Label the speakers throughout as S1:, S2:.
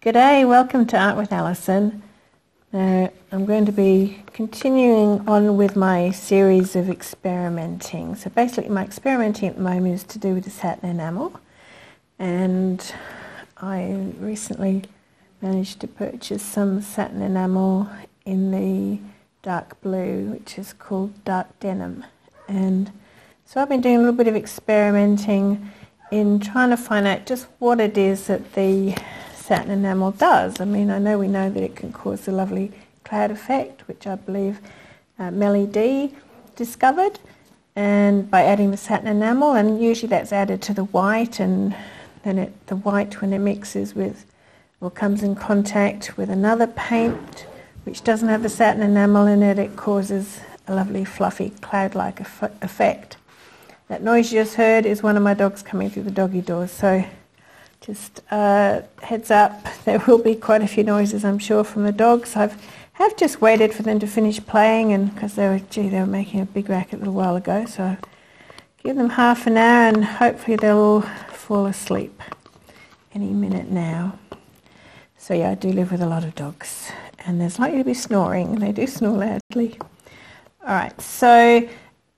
S1: G'day, welcome to Art with Alison. Now I'm going to be continuing on with my series of experimenting. So basically my experimenting at the moment is to do with the satin enamel, and I recently managed to purchase some satin enamel in the dark blue, which is called dark denim. And so I've been doing a little bit of experimenting in trying to find out just what it is that the satin enamel does. I mean, we know that it can cause a lovely cloud effect, which I believe Melly D discovered, and by adding the satin enamel, and usually that's added to the white, and then the white, when it mixes with or comes in contact with another paint which doesn't have the satin enamel in it, it causes a lovely fluffy cloud-like effect. That noise you just heard is one of my dogs coming through the doggy door, so just heads up, there will be quite a few noises, I'm sure, from the dogs. I have just waited for them to finish playing, and because they were making a big racket a little while ago, so give them half an hour and hopefully they'll all fall asleep any minute now. So yeah, I do live with a lot of dogs, and there's likely to be snoring. They do snore loudly. Alright, so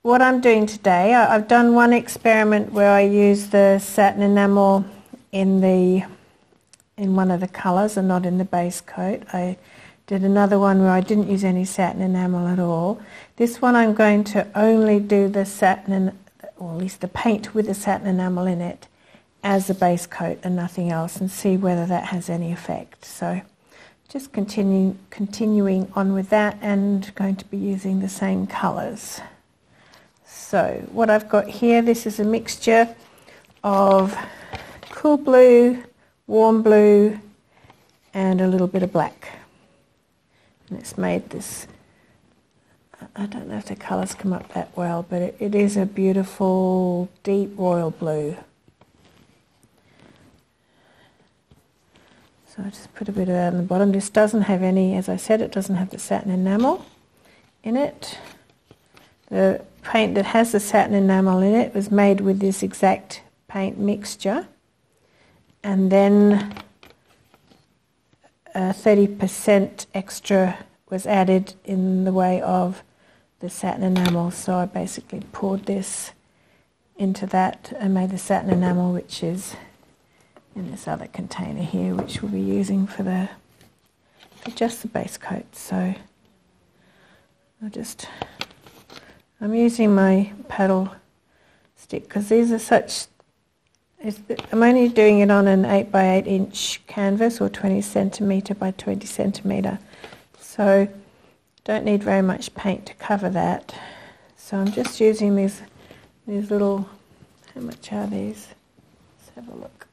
S1: what I'm doing today, I've done one experiment where I used the satin enamel in one of the colours and not in the base coat. I did another one where I didn't use any satin enamel at all. This one I'm going to only do the satin, or at least the paint with the satin enamel in it, as the base coat and nothing else, and see whether that has any effect. So just continuing on with that, and going to be using the same colours. So what I've got here, this is a mixture of cool blue, warm blue, and a little bit of black. And it's made this, I don't know if the colours come up that well, but it is a beautiful deep royal blue. So I just put a bit of that on the bottom. This doesn't have any, as I said, it doesn't have the satin enamel in it. The paint that has the satin enamel in it was made with this exact paint mixture, and then 30% extra was added in the way of the satin enamel. So I basically poured this into that and made the satin enamel, which is in this other container here, which we'll be using for just the base coat. So I'm using my paddle stick because these are such, I'm only doing it on an 8 by 8 inch canvas, or 20 centimetre by 20 centimetre. So don't need very much paint to cover that. So I'm just using these little, how much are these? Let's have a look.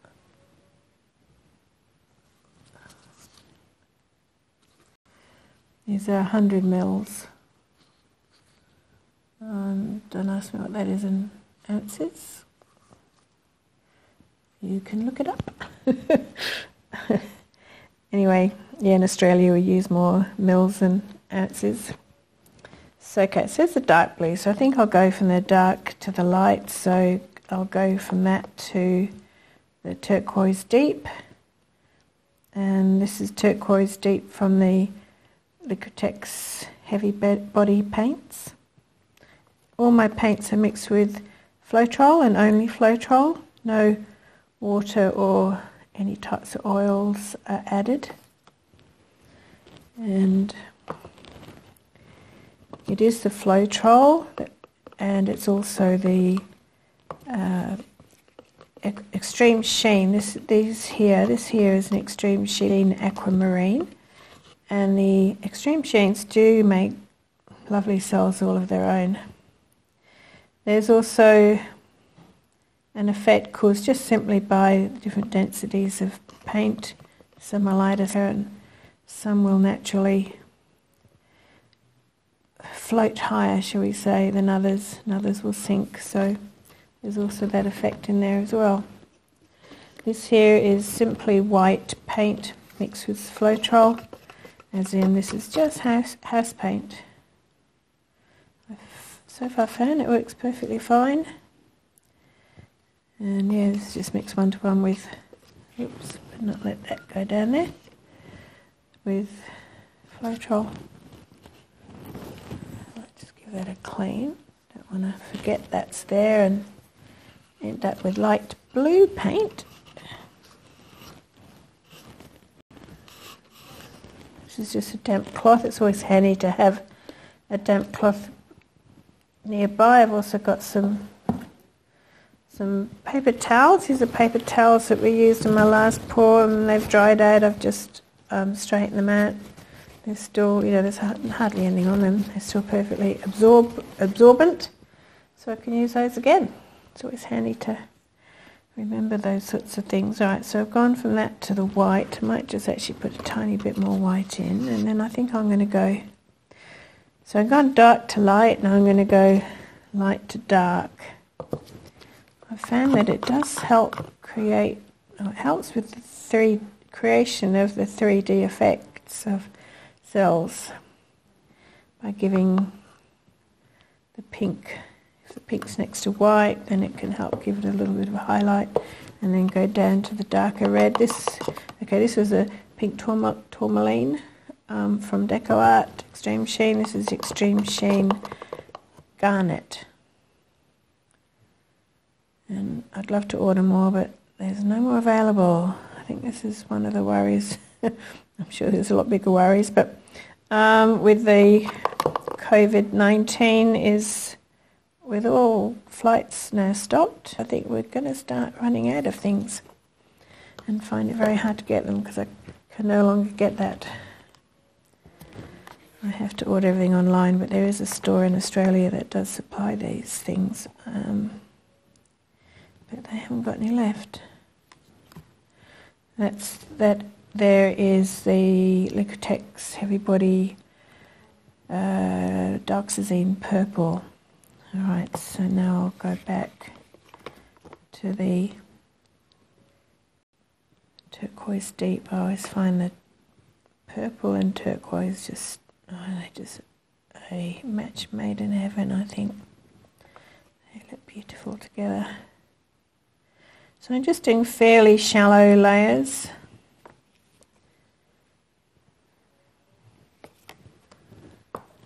S1: These are 100 mils. Don't ask me what that is in ounces. You can look it up. Anyway, yeah, in Australia we use more mils than ounces. So okay, it says the dark blue, so I think I'll go from the dark to the light. So I'll go from that to the turquoise deep. And this is turquoise deep from the Liquitex heavy body paints. All my paints are mixed with Floetrol and only Floetrol. No water or any types of oils are added. And it is the Floetrol, and it's also the Extreme Sheen. This here is an Extreme Sheen Aquamarine. And the Extreme Sheens do make lovely soles all of their own. There's also an effect caused just simply by different densities of paint. Some are lighter and some will naturally float higher, shall we say, than others, and others will sink. So there's also that effect in there as well. This here is simply white paint mixed with Floetrol. As in, this is just house paint. I've so far found it works perfectly fine. And yeah, this is just mixed 1 to 1 with, oops, not let that go down there. with Floetrol. Let's just give that a clean. Don't want to forget that's there and end up with light blue paint. This is just a damp cloth. It's always handy to have a damp cloth nearby. I've also got some paper towels. These are paper towels that we used in my last pour, and they've dried out. I've just straightened them out. They're still, there's hardly anything on them. They're still perfectly absorbent, so I can use those again. It's always handy to remember those sorts of things. Alright, so I've gone from that to the white. I might just actually put a tiny bit more white in, and then I think I'm going to go, so I've gone dark to light, and I'm going to go light to dark. I found that it does help create, it helps with the creation of the 3D effects of cells by giving the pink. If the pink's next to white, then it can help give it a little bit of a highlight, and then go down to the darker red. This was a pink tourmaline from DecoArt Extreme Sheen. This is Extreme Sheen Garnet. And I'd love to order more, but there's no more available. I think this is one of the worries. I'm sure there's a lot bigger worries, but with the COVID-19 is, with all flights now stopped, I think we're going to start running out of things and find it very hard to get them, because I can no longer get that. I have to order everything online, but there is a store in Australia that does supply these things. But they haven't got any left. There is the Liquitex Heavy Body Dioxazine Purple. Alright, so now I'll go back to the turquoise deep. I always find that purple and turquoise just a match made in heaven, I think. They look beautiful together. So I'm just doing fairly shallow layers.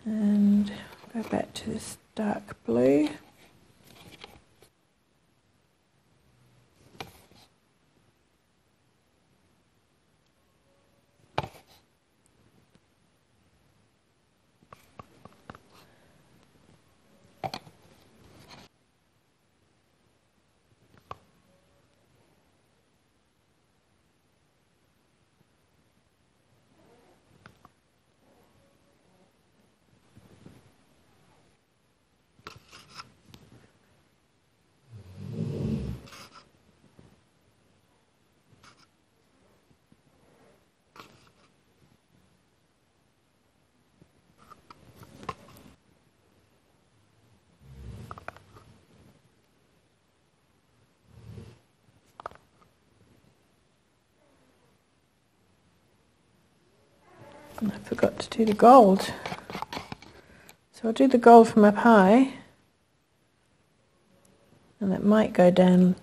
S1: And go back to this dark blue. And I forgot to do the gold. So I'll do the gold from up high, and that might go down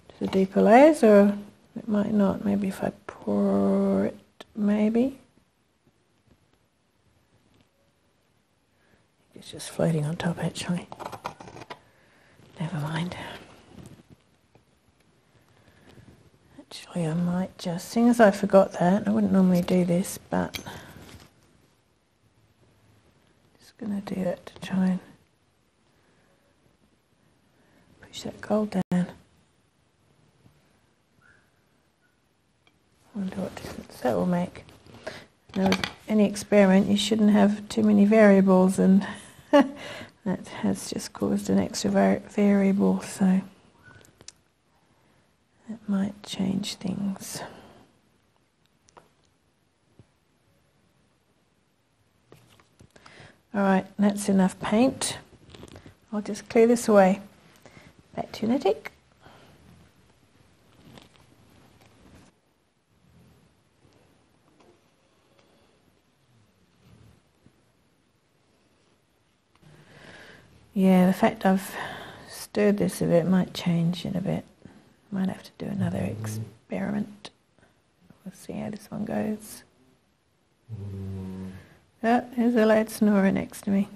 S1: to the deeper layers, or it might not. Maybe if I pour it, maybe. It's just floating on top actually. Never mind. Actually, I might just, seeing as I forgot that, I wouldn't normally do this, but just going to do it to try and push that gold down. I wonder what difference that will make. Now, with any experiment, you shouldn't have too many variables, and that has just caused an extra variable, so that might change things. Alright, that's enough paint. I'll just clear this away. Back to knitting. Yeah, the fact I've stirred this a bit might change it a bit. Might have to do another experiment. We'll see how this one goes. Oh, there's a loud snorer next to me.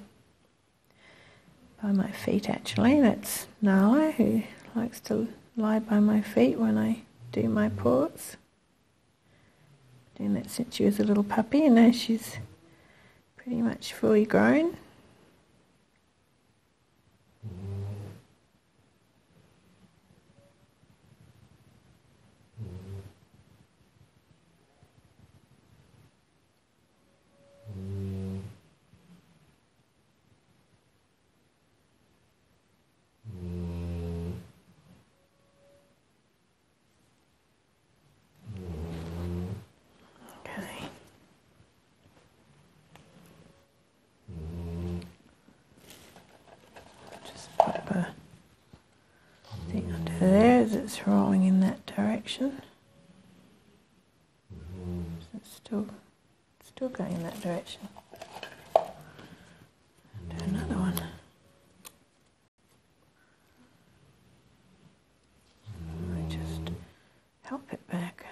S1: By my feet, actually. That's Nala, who likes to lie by my feet when I do my paws. Doing that since she was a little puppy, and now she's pretty much fully grown. There, as it's rolling in that direction. It's still going in that direction. Do another one. I just help it back.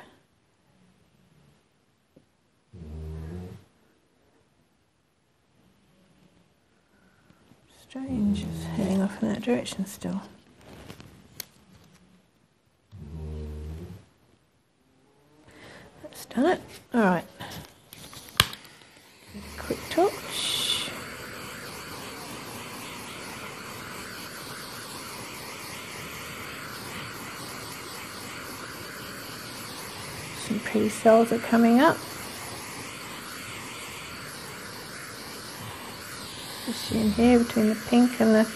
S1: Strange, it's heading off in that direction still. Done it. All right. Quick touch. Some pretty cells are coming up. Especially in here between the pink and the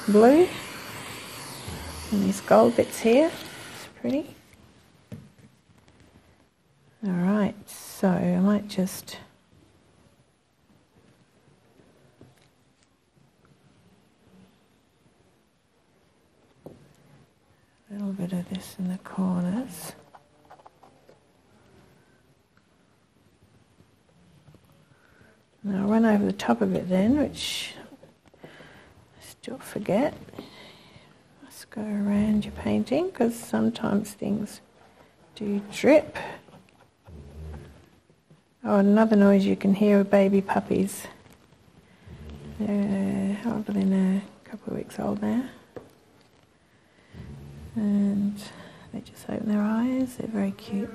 S1: blue. And these gold bits here. It's pretty. Alright, so I might just a little bit of this in the corners. Now I'll run over the top of it then, which I still forget. Must go around your painting because sometimes things do drip. Oh, another noise you can hear are baby puppies. They're older than a couple of weeks old now. And they just open their eyes. They're very cute.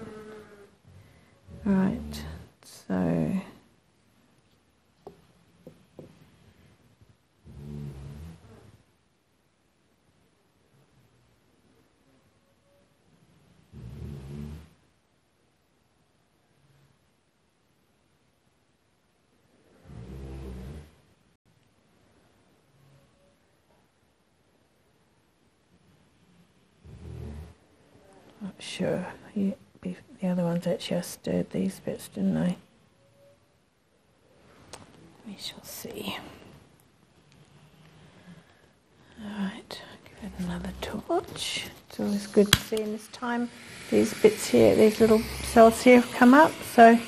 S1: Right, so not sure. The other ones actually I stirred these bits, didn't I? We shall see. Alright, give it another torch. It's always good to see in this time. These bits here, these little cells here have come up, so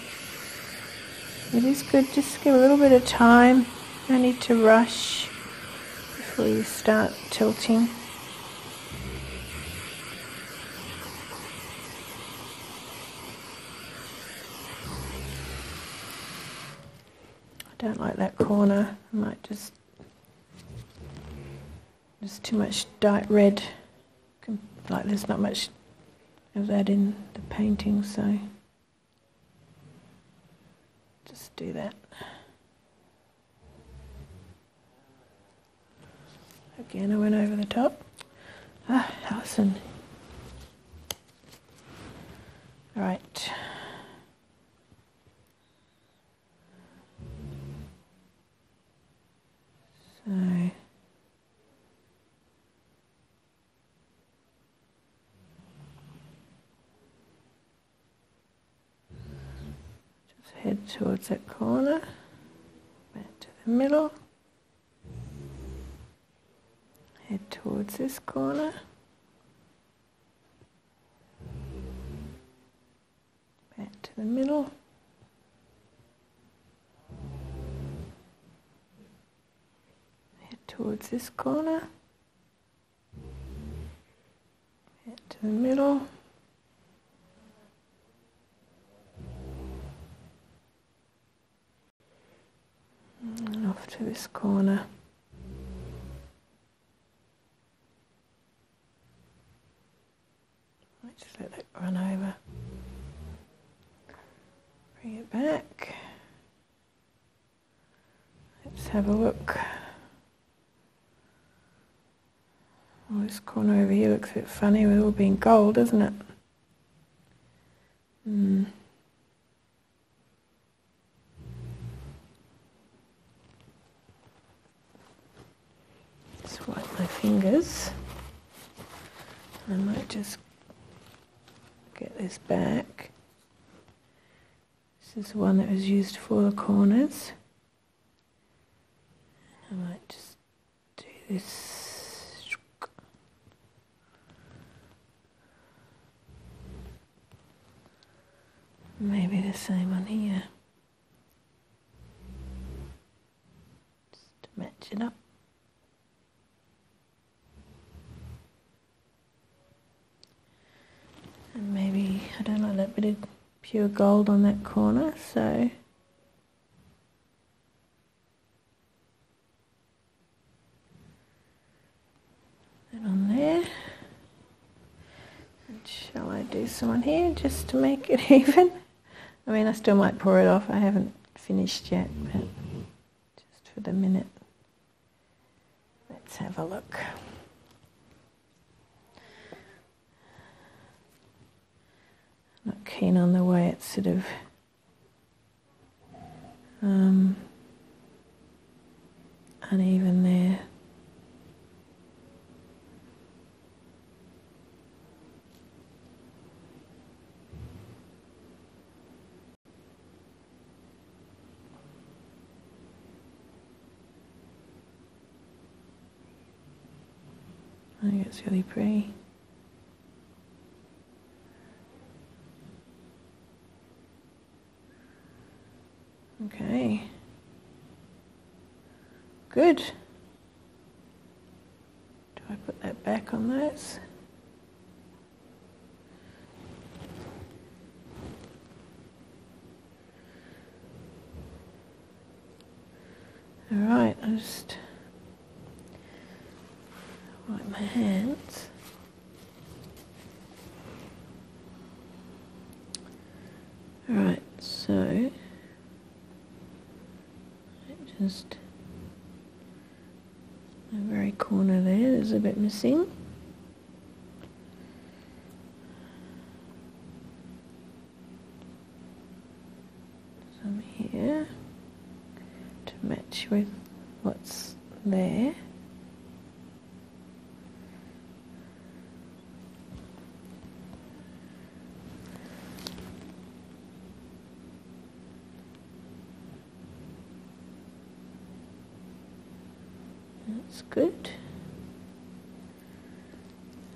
S1: it is good just to give a little bit of time. No need to rush before you start tilting. I don't like that corner. I might just, there's too much dark red, like there's not much of that in the painting, so just do that. Again, I went over the top. Ah, Alison. All right. So just head towards that corner, back to the middle, head towards this corner, back to the middle, towards this corner, head to the middle, this corner. Let's just let that run over. Bring it back. Let's have a look. Oh, this corner over here looks a bit funny with it all being gold, doesn't it? Just wipe my fingers. I might just get this back. This is the one that was used for the corners. I might just do this. Maybe the same on here. Just to match it up. And maybe, I don't like that bit of pure gold on that corner, so that on there. And shall I do some on here just to make it even? I mean, I still might pour it off. I haven't finished yet, but just for the minute. Let's have a look. I'm not keen on the way it's sort of uneven there. I think it's really pretty. Okay. Good. Do I put that back on those? All right, I'll just wipe my hands. All right, so just the very corner there's a bit missing. Some here to match with what's there. That's good.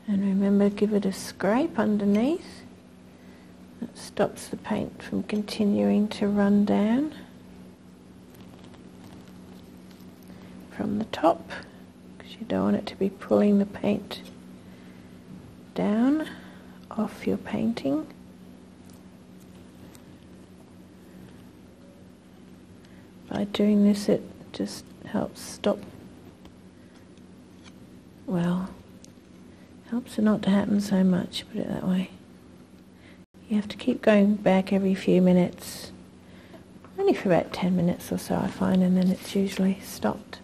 S1: And remember, give it a scrape underneath. That stops the paint from continuing to run down from the top, because you don't want it to be pulling the paint down off your painting. By doing this, it just helps stop, well, helps it not to happen so much, put it that way. You have to keep going back every few minutes, only for about 10 minutes or so I find, and then it's usually stopped.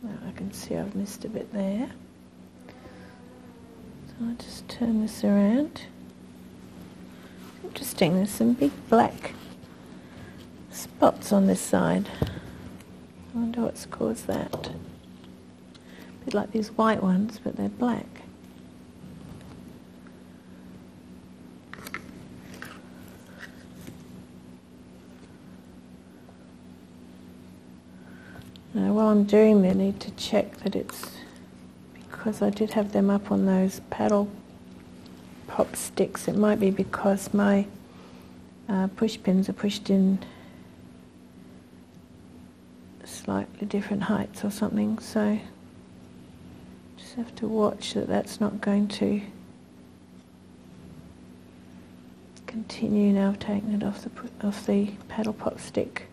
S1: Now I can see I've missed a bit there. So I'll just turn this around. Interesting, there's some big black spots on this side. I wonder what's caused that. A bit like these white ones, but they're black. Now while I'm doing that, I need to check that it's, because I did have them up on those paddle pop sticks, it might be because my push pins are pushed in slightly different heights or something, so just have to watch that that's not going to continue now. I've taken it off the paddle pot stick.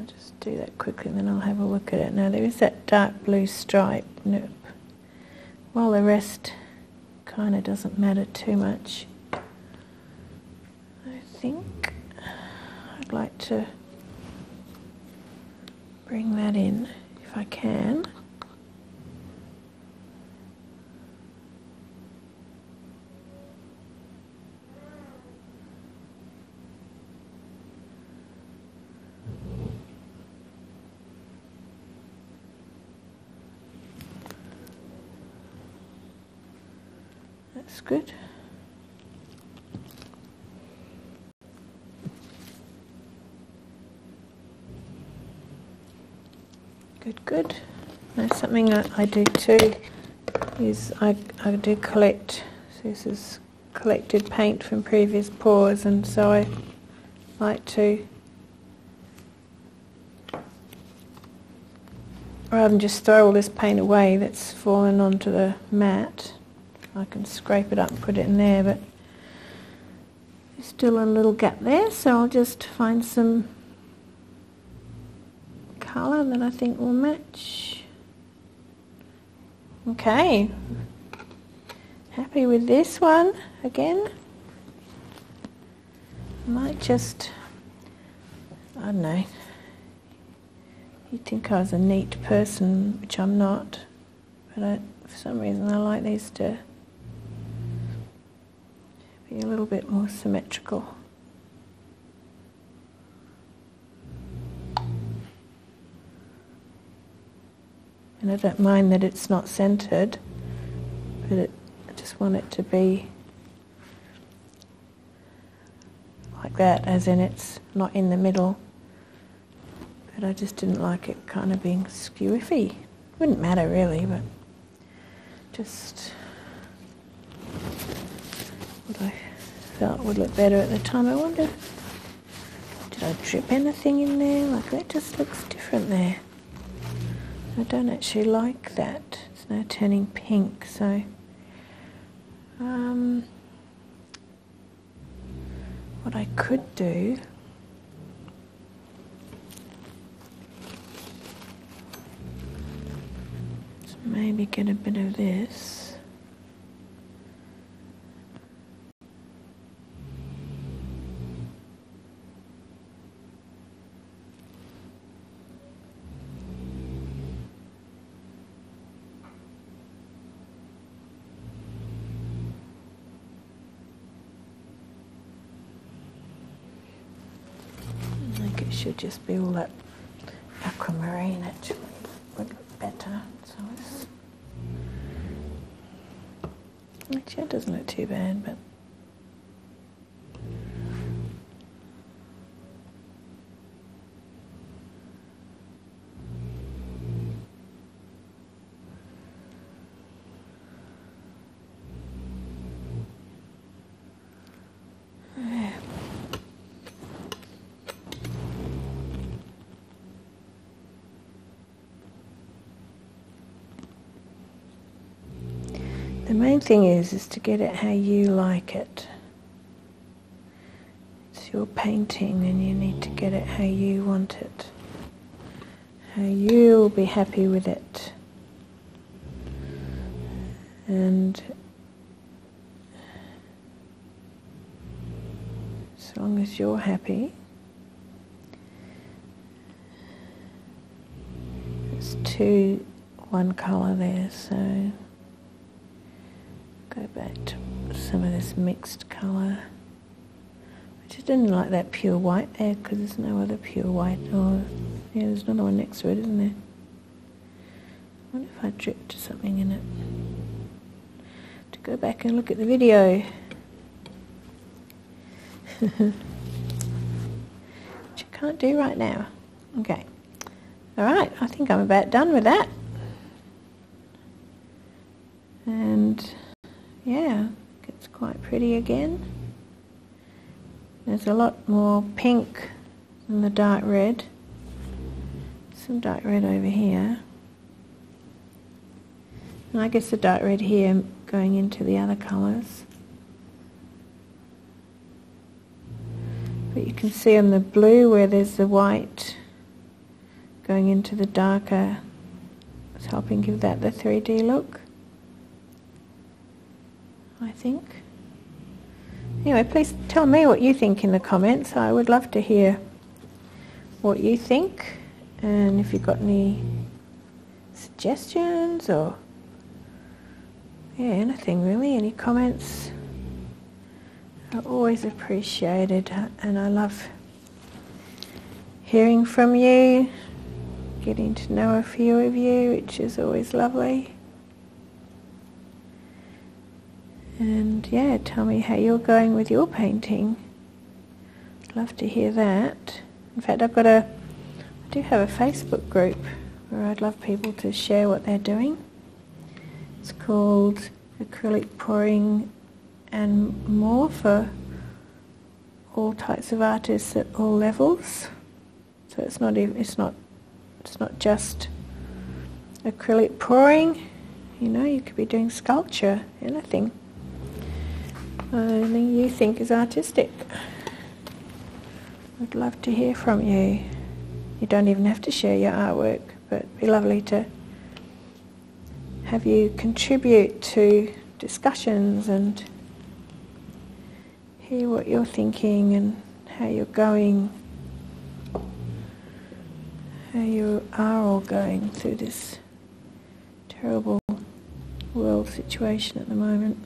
S1: Just do that quickly and then I'll have a look at it. Now there is that dark blue stripe, while the rest kind of doesn't matter too much. I think I'd like to bring that in if I can. That's good. Good. Now something I do too is I do collect, so this is collected paint from previous pours, and so I like to, rather than just throw all this paint away that's fallen onto the mat, I can scrape it up and put it in there, but there's still a little gap there, so I'll just find some colour that I think will match. Okay, happy with this one again. I might just, I don't know, you'd think I was a neat person, which I'm not, but for some reason I like these to be a little bit more symmetrical. And I don't mind that it's not centred, but I just want it to be like that, as in it's not in the middle. But I just didn't like it kind of being skewy. Wouldn't matter really, but just what I felt would look better at the time. I wonder, did I drip anything in there? Like that just looks different there. I don't actually like that. It's now turning pink, so what I could do is maybe get a bit of this. It should just be all that aquamarine actually would look better. So actually it doesn't look too bad, but the main thing is to get it how you like it. It's your painting and you need to get it how you want it. How you'll be happy with it. And as long as you're happy, there's one colour there, so go back to some of this mixed colour. I just didn't like that pure white there because there's no other pure white. Oh, yeah, there's another one next to it, isn't there? I wonder if I dripped something in it. To go back and look at the video. Which I can't do right now. Okay. Alright, I think I'm about done with that. And yeah, it's quite pretty again. There's a lot more pink than the dark red. Some dark red over here. And I guess the dark red here going into the other colours. But you can see on the blue where there's the white going into the darker, it's helping give that the 3D look, I think. Anyway, please tell me what you think in the comments. I would love to hear what you think, and if you've got any suggestions or anything really, any comments are always appreciated, and I love hearing from you, getting to know a few of you, which is always lovely. And yeah, tell me how you're going with your painting. I'd love to hear that. In fact, I do have a Facebook group where I'd love people to share what they're doing. It's called Acrylic Pouring and More, for all types of artists at all levels. So it's not just acrylic pouring. You know, you could be doing sculpture, anything you think is artistic. I'd love to hear from you. You don't even have to share your artwork, but it'd be lovely to have you contribute to discussions and hear what you're thinking and how you're going, how you are all going through this terrible world situation at the moment.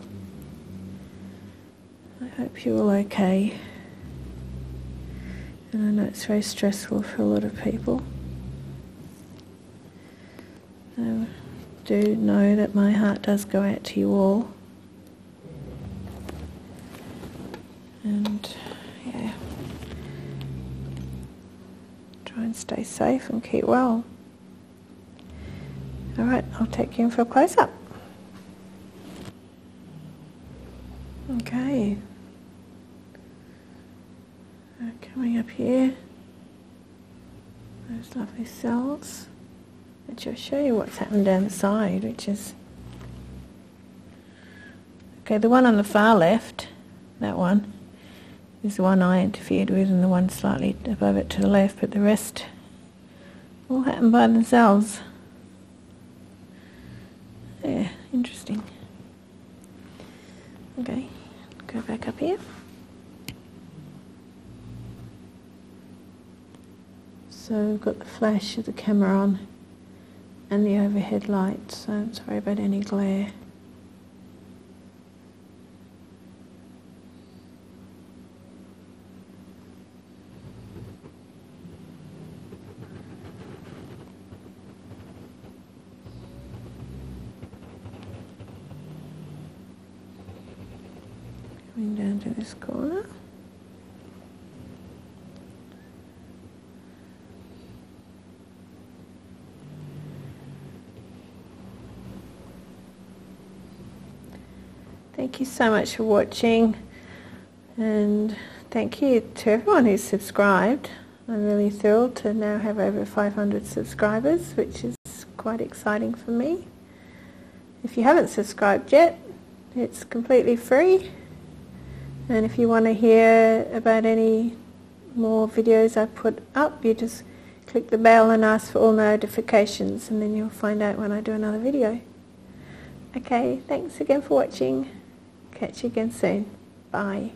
S1: I hope you're all okay. And I know it's very stressful for a lot of people. I do know that my heart does go out to you all. And yeah, try and stay safe and keep well. Alright, I'll take you in for a close-up. Okay. Coming up here, those lovely cells, which I'll show you what's happened down the side, which is... Okay, the one on the far left, that one, is the one I interfered with, and the one slightly above it to the left, but the rest all happened by themselves. Yeah, interesting. Okay, go back up here. So we've got the flash of the camera on and the overhead light, so I'm sorry about any glare. Coming down to this corner. Thank you so much for watching, and thank you to everyone who's subscribed. I'm really thrilled to now have over 500 subscribers, which is quite exciting for me. If you haven't subscribed yet, it's completely free, and if you want to hear about any more videos I put up, you just click the bell and ask for all notifications, and then you'll find out when I do another video. Okay, thanks again for watching. Catch you again soon. Bye.